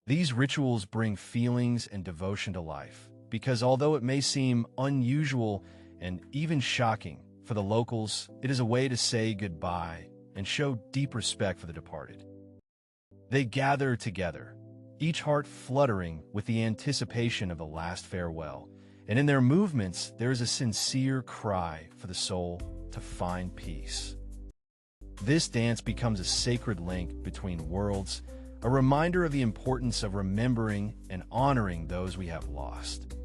These rituals bring feelings and devotion to life, because although it may seem unusual and even shocking for the locals, it is a way to say goodbye and show deep respect for the departed. They gather together, each heart fluttering with the anticipation of the last farewell, and in their movements there is a sincere cry for the soul to find peace. This dance becomes a sacred link between worlds, a reminder of the importance of remembering and honoring those we have lost.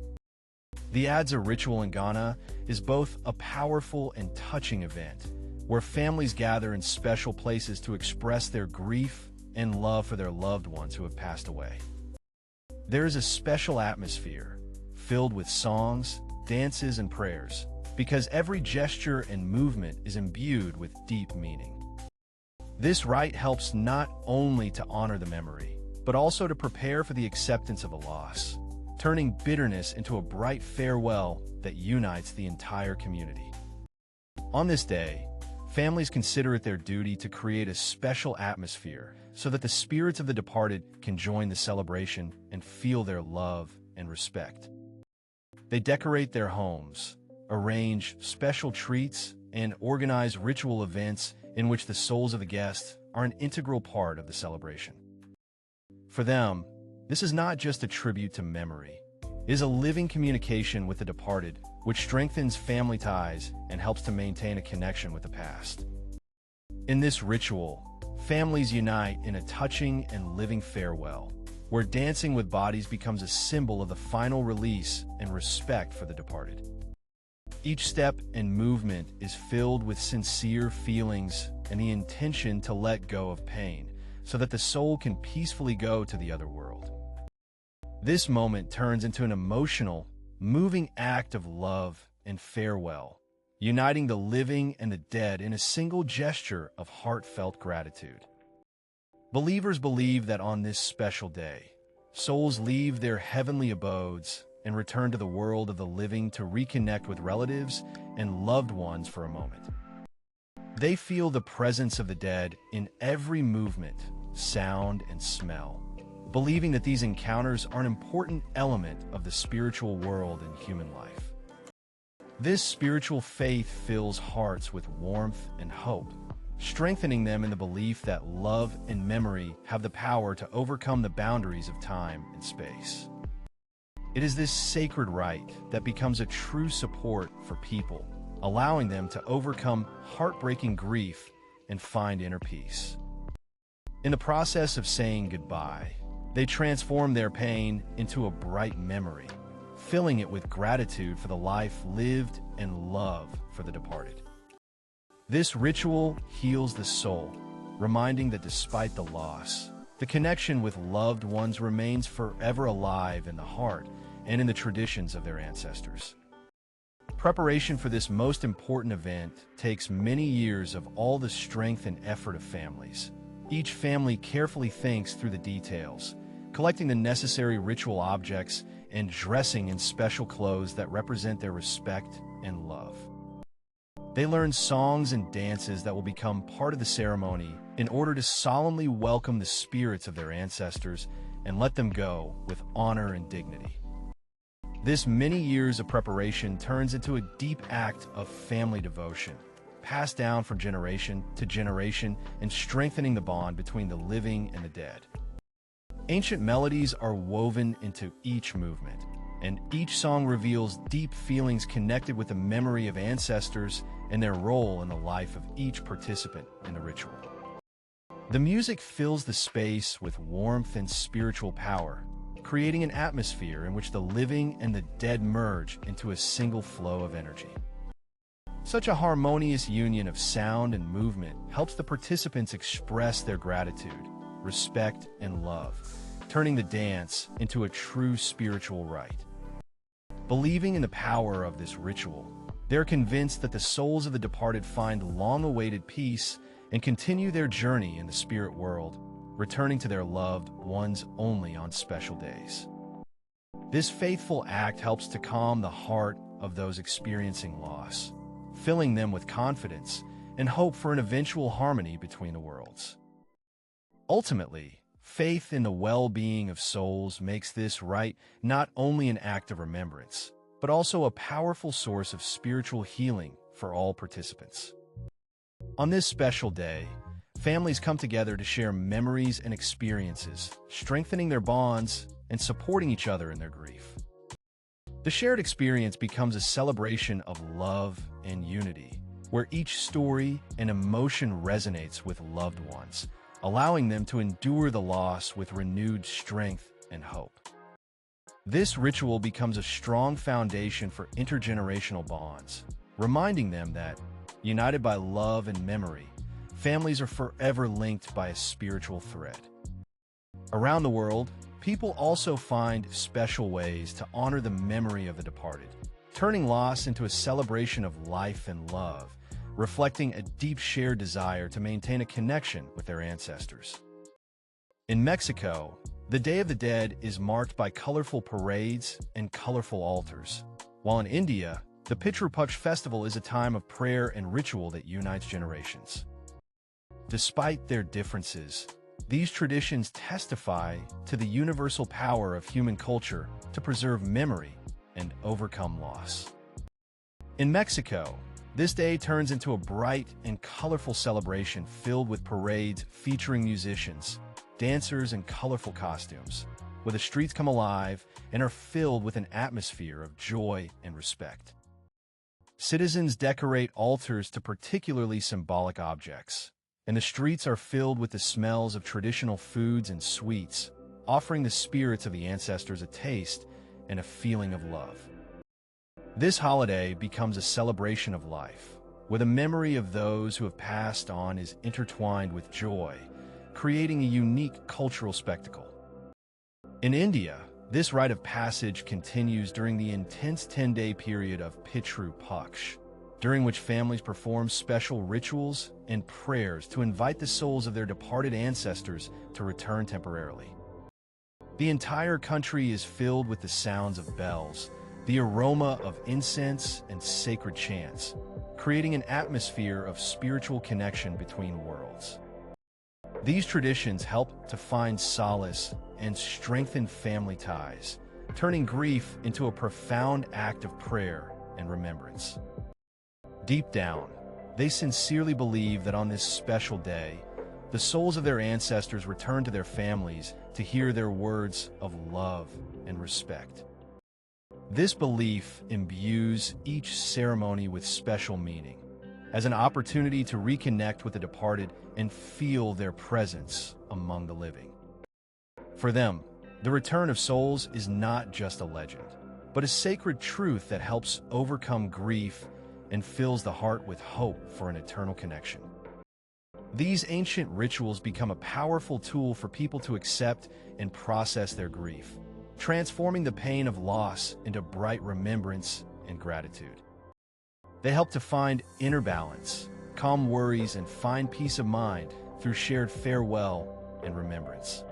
The Adza ritual in Ghana is both a powerful and touching event, where families gather in special places to express their grief and love for their loved ones who have passed away. There is a special atmosphere, filled with songs, dances, and prayers, because every gesture and movement is imbued with deep meaning. This rite helps not only to honor the memory, but also to prepare for the acceptance of a loss, turning bitterness into a bright farewell that unites the entire community. On this day, families consider it their duty to create a special atmosphere so that the spirits of the departed can join the celebration and feel their love and respect. They decorate their homes, arrange special treats, and organize ritual events in which the souls of the guests are an integral part of the celebration. For them, this is not just a tribute to memory. It is a living communication with the departed, which strengthens family ties and helps to maintain a connection with the past. In this ritual, families unite in a touching and living farewell, where dancing with bodies becomes a symbol of the final release and respect for the departed. Each step and movement is filled with sincere feelings and the intention to let go of pain, so that the soul can peacefully go to the other world. This moment turns into an emotional, moving act of love and farewell, uniting the living and the dead in a single gesture of heartfelt gratitude. Believers believe that on this special day, souls leave their heavenly abodes and return to the world of the living to reconnect with relatives and loved ones for a moment. They feel the presence of the dead in every movement, sound, and smell, believing that these encounters are an important element of the spiritual world and human life. This spiritual faith fills hearts with warmth and hope, strengthening them in the belief that love and memory have the power to overcome the boundaries of time and space. It is this sacred rite that becomes a true support for people, allowing them to overcome heartbreaking grief and find inner peace. In the process of saying goodbye, they transform their pain into a bright memory, filling it with gratitude for the life lived and love for the departed. This ritual heals the soul, reminding that despite the loss, the connection with loved ones remains forever alive in the heart and in the traditions of their ancestors. Preparation for this most important event takes many years of all the strength and effort of families. Each family carefully thinks through the details, collecting the necessary ritual objects and dressing in special clothes that represent their respect and love. They learn songs and dances that will become part of the ceremony in order to solemnly welcome the spirits of their ancestors and let them go with honor and dignity. This many years of preparation turns into a deep act of family devotion, passed down from generation to generation and strengthening the bond between the living and the dead. Ancient melodies are woven into each movement, and each song reveals deep feelings connected with the memory of ancestors and their role in the life of each participant in the ritual. The music fills the space with warmth and spiritual power, creating an atmosphere in which the living and the dead merge into a single flow of energy. Such a harmonious union of sound and movement helps the participants express their gratitude, respect, and love, turning the dance into a true spiritual rite. Believing in the power of this ritual, they're convinced that the souls of the departed find long-awaited peace and continue their journey in the spirit world, returning to their loved ones only on special days. This faithful act helps to calm the heart of those experiencing loss, filling them with confidence and hope for an eventual harmony between the worlds. Ultimately, Faith in the well-being of souls makes this rite not only an act of remembrance, but also a powerful source of spiritual healing for all participants. On this special day, families come together to share memories and experiences, strengthening their bonds and supporting each other in their grief. The shared experience becomes a celebration of love and unity, where each story and emotion resonates with loved ones, allowing them to endure the loss with renewed strength and hope. This ritual becomes a strong foundation for intergenerational bonds, reminding them that, united by love and memory, families are forever linked by a spiritual thread. Around the world, people also find special ways to honor the memory of the departed, turning loss into a celebration of life and love, reflecting a deep shared desire to maintain a connection with their ancestors. In Mexico, the Day of the Dead is marked by colorful parades and colorful altars, while in India, the Pitru Paksha festival is a time of prayer and ritual that unites generations. Despite their differences, these traditions testify to the universal power of human culture to preserve memory and overcome loss. In Mexico, this day turns into a bright and colorful celebration filled with parades featuring musicians, dancers, and colorful costumes, where the streets come alive and are filled with an atmosphere of joy and respect. Citizens decorate altars to particularly symbolic objects, and the streets are filled with the smells of traditional foods and sweets, offering the spirits of the ancestors a taste and a feeling of love. This holiday becomes a celebration of life, where the memory of those who have passed on is intertwined with joy, creating a unique cultural spectacle. In India, this rite of passage continues during the intense 10-day period of Pitru Paksha, during which families perform special rituals and prayers to invite the souls of their departed ancestors to return temporarily. The entire country is filled with the sounds of bells, the aroma of incense, and sacred chants, creating an atmosphere of spiritual connection between worlds. These traditions help to find solace and strengthen family ties, turning grief into a profound act of prayer and remembrance. Deep down, they sincerely believe that on this special day, the souls of their ancestors return to their families to hear their words of love and respect. This belief imbues each ceremony with special meaning, as an opportunity to reconnect with the departed and feel their presence among the living. For them, the return of souls is not just a legend, but a sacred truth that helps overcome grief and fills the heart with hope for an eternal connection. These ancient rituals become a powerful tool for people to accept and process their grief, transforming the pain of loss into bright remembrance and gratitude. They help to find inner balance, calm worries, and find peace of mind through shared farewell and remembrance.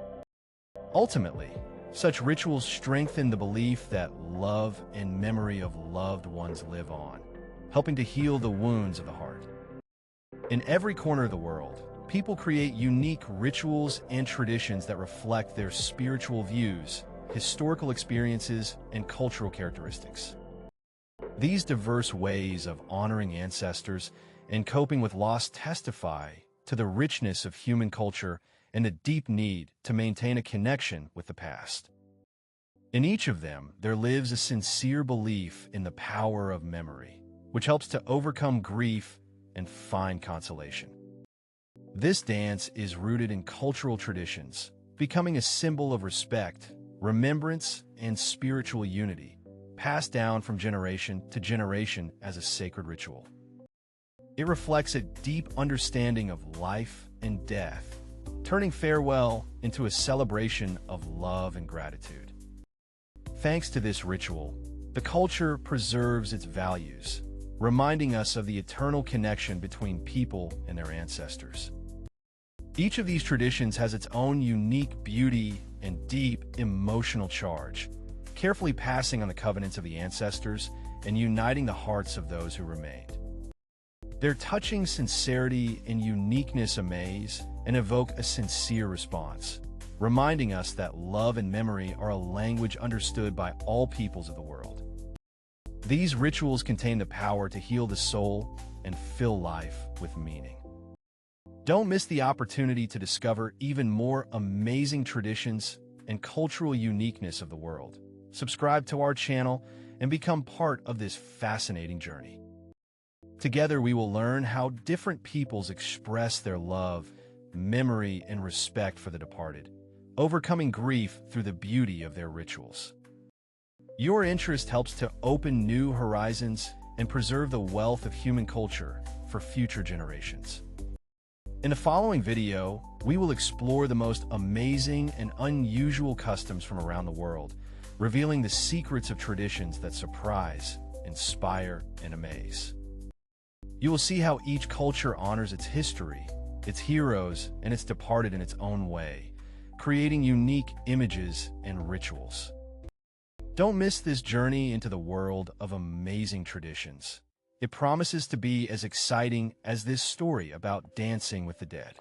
Ultimately, such rituals strengthen the belief that love and memory of loved ones live on, helping to heal the wounds of the heart. In every corner of the world, people create unique rituals and traditions that reflect their spiritual views, historical experiences, and cultural characteristics. These diverse ways of honoring ancestors and coping with loss testify to the richness of human culture and the deep need to maintain a connection with the past. In each of them, there lives a sincere belief in the power of memory, which helps to overcome grief and find consolation. This dance is rooted in cultural traditions, becoming a symbol of respect, remembrance, and spiritual unity, passed down from generation to generation as a sacred ritual. It reflects a deep understanding of life and death, turning farewell into a celebration of love and gratitude. Thanks to this ritual, the culture preserves its values, reminding us of the eternal connection between people and their ancestors. Each of these traditions has its own unique beauty and deep emotional charge, carefully passing on the covenants of the ancestors and uniting the hearts of those who remained. Their touching sincerity and uniqueness amaze and evoke a sincere response, reminding us that love and memory are a language understood by all peoples of the world. These rituals contain the power to heal the soul and fill life with meaning. Don't miss the opportunity to discover even more amazing traditions and cultural uniqueness of the world. Subscribe to our channel and become part of this fascinating journey. Together, we will learn how different peoples express their love, memory, and respect for the departed, overcoming grief through the beauty of their rituals. Your interest helps to open new horizons and preserve the wealth of human culture for future generations. In the following video, we will explore the most amazing and unusual customs from around the world, revealing the secrets of traditions that surprise, inspire, and amaze. You will see how each culture honors its history, its heroes, and its departed in its own way, creating unique images and rituals. Don't miss this journey into the world of amazing traditions. It promises to be as exciting as this story about dancing with the dead.